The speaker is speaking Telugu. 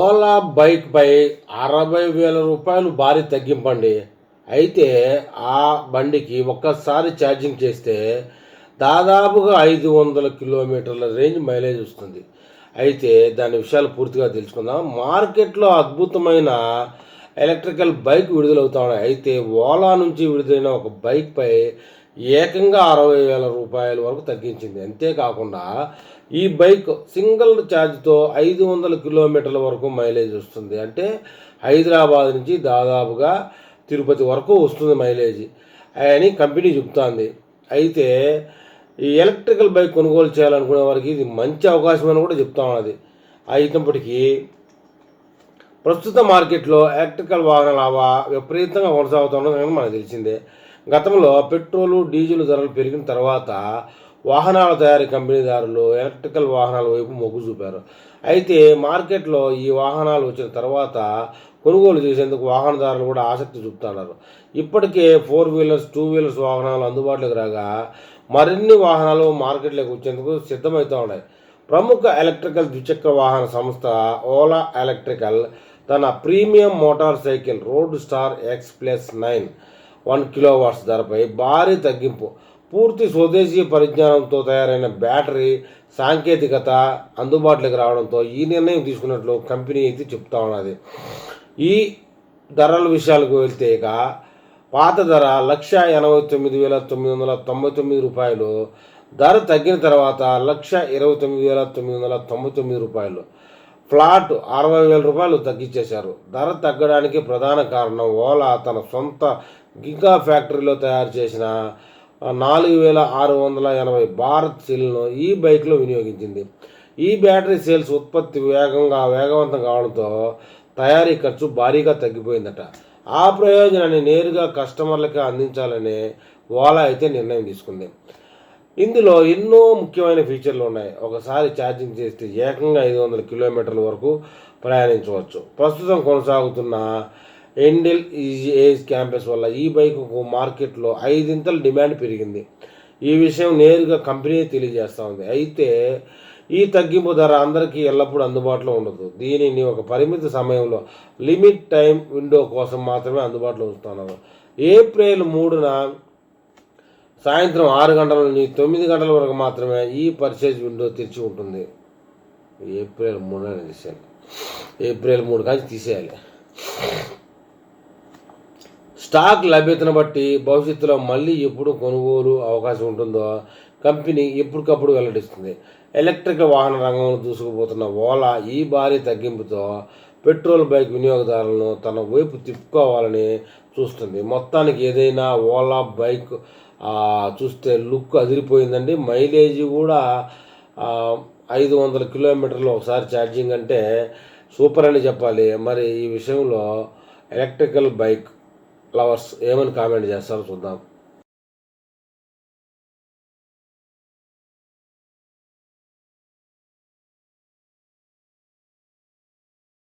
ఓలా బైక్పై 60,000 రూపాయలు భారీ తగ్గింపండి. అయితే ఆ బండికి ఒక్కసారి ఛార్జింగ్ చేస్తే దాదాపుగా 500 కిలోమీటర్ల రేంజ్ మైలేజ్ వస్తుంది. అయితే దాని విషయాలు పూర్తిగా తెలుసుకుందాం. మార్కెట్లో అద్భుతమైన ఎలక్ట్రికల్ బైక్ విడుదలవుతా ఉన్నాయి. అయితే ఓలా నుంచి విడుదలైన ఒక బైక్పై ఏకంగా 60,000 రూపాయల వరకు తగ్గించింది. అంతేకాకుండా ఈ బైక్ సింగిల్ ఛార్జ్తో 500 కిలోమీటర్ల వరకు మైలేజ్ వస్తుంది. అంటే హైదరాబాద్ నుంచి దాదాపుగా తిరుపతి వరకు వస్తుంది మైలేజ్ అని కంపెనీ చెప్తోంది. అయితే ఈ ఎలక్ట్రికల్ బైక్ కొనుగోలు చేయాలనుకునే వారికి ఇది మంచి అవకాశం అని కూడా చెప్తా ఉన్నది. అయినప్పటికీ ప్రస్తుత మార్కెట్లో ఎలక్ట్రికల్ వాహనాల విపరీతంగా కొనసాగుతున్నది మనకు తెలిసిందే. గతంలో పెట్రోలు డీజిల్ ధరలు పెరిగిన తర్వాత వాహనాల తయారీ కంపెనీదారులు ఎలక్ట్రికల్ వాహనాల వైపు మొగ్గు చూపారు. అయితే మార్కెట్లో ఈ వాహనాలు వచ్చిన తర్వాత కొనుగోలు చేసేందుకు వాహనదారులు కూడా ఆసక్తి చూపుతున్నారు. ఇప్పటికే 4 వీలర్స్ 2 వీలర్స్ వాహనాలు అందుబాటులోకి రాగా మరిన్ని వాహనాలు మార్కెట్లోకి వచ్చేందుకు సిద్ధమవుతూ ఉన్నాయి. ప్రముఖ ఎలక్ట్రికల్ ద్విచక్ర వాహన సంస్థ ఓలా ఎలక్ట్రికల్ తన premium motor cycle road star X+9 1 kilowatts ధరపై భారీ తగ్గింపు, పూర్తి స్వదేశీ పరిజ్ఞానంతో తయారైన బ్యాటరీ సాంకేతికత అందుబాటులోకి రావడంతో ఈ నిర్ణయం తీసుకున్నట్లు కంపెనీ అయితే చెప్తా ఉన్నది. ఈ ధరల విషయాలకు వెళ్తే ఇక పాత ధర 1,89,999 రూపాయలు, ధర తగ్గిన తర్వాత 1,29,999 రూపాయలు, ఫ్లాట్ 60,000 రూపాయలు తగ్గించేశారు. ధర తగ్గడానికి ప్రధాన కారణం ఓలా తన సొంత గిగా ఫ్యాక్టరీలో తయారు చేసిన 4,680 భారత్ సెల్ను ఈ బైక్లో వినియోగించింది. ఈ బ్యాటరీ సెల్స్ ఉత్పత్తి వేగవంతం కావడంతో తయారీ ఖర్చు భారీగా తగ్గిపోయిందట. ఆ ప్రయోజనాన్ని నేరుగా కస్టమర్లకే అందించాలని ఓలా అయితే నిర్ణయం తీసుకుంది. ఇందులో ఎన్నో ముఖ్యమైన ఫీచర్లు ఉన్నాయి. ఒకసారి ఛార్జింగ్ చేస్తే ఏకంగా 500 కిలోమీటర్ల వరకు ప్రయాణించవచ్చు. ప్రస్తుతం కొనసాగుతున్న ఎండెల్ ఈజీ ఏజ్ క్యాంపస్ వల్ల ఈ బైకుకు మార్కెట్లో 5 డిమాండ్ పెరిగింది. ఈ విషయం నేరుగా కంపెనీ తెలియజేస్తూ ఉంది. అయితే ఈ తగ్గింపు ధర అందరికీ ఎల్లప్పుడూ అందుబాటులో ఉండదు. దీనిని ఒక పరిమిత సమయంలో లిమిట్ టైం విండో కోసం మాత్రమే అందుబాటులో ఉంచుతున్నారు. ఏప్రిల్ 3న సాయంత్రం 6 గంటల నుంచి 9 గంటల వరకు మాత్రమే ఈ పర్చేజ్ విండో తెరిచి ఉంటుంది. ఏప్రిల్ 3 తీసేయాలి. ఏప్రిల్ 3 కానీ తీసేయాలి. స్టాక్ లభ్యతను బట్టి భవిష్యత్తులో మళ్ళీ ఎప్పుడు కొనుగోలు అవకాశం ఉంటుందో కంపెనీ ఎప్పటికప్పుడు వెల్లడిస్తుంది. ఎలక్ట్రికల్ వాహన రంగంలో దూసుకుపోతున్న ఓలా ఈ భారీ తగ్గింపుతో పెట్రోల్ బైక్ వినియోగదారులను తన వైపు తిప్పుకోవాలని చూస్తుంది. మొత్తానికి ఏదైనా ఓలా బైక్ చూస్తే లుక్ అదిరిపోయిందండి. మైలేజ్ కూడా 500 కిలోమీటర్లు ఒకసారి ఛార్జింగ్ అంటే సూపర్ అని చెప్పాలి. మరి ఈ విషయంలో ఎలక్ట్రికల్ బైక్ లవర్స్ ఏమని కామెంట్ చేస్తారో చూద్దాం.